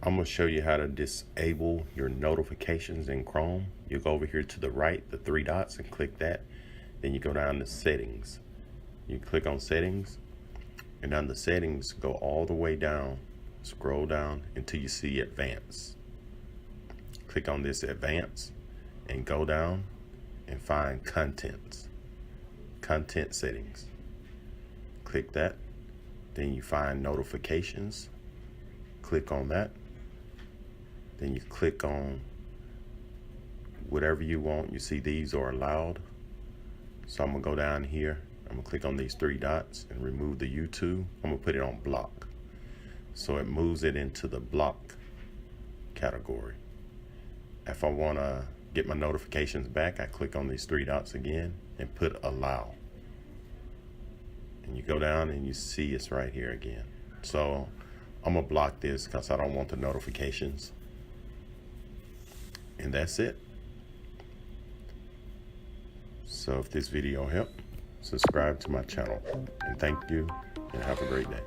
I'm going to show you how to disable your notifications in Chrome. You go over here to the right, the three dots, and click that. Then you go down to settings. You click on settings, and on the settings, go all the way down, scroll down until you see advanced. Click on this advanced and go down and find content settings. Click that. Then you find notifications. Click on that. Then you click on whatever you want. You see these are allowed. So I'm gonna go down here. I'm gonna click on these three dots and remove the YouTube. I'm gonna put it on block. So it moves it into the block category. If I wanna get my notifications back, I click on these three dots again and put allow. And you go down and you see it's right here again. So I'm gonna block this because I don't want the notifications. And that's it. So if this video helped, subscribe to my channel. And thank you, and have a great day.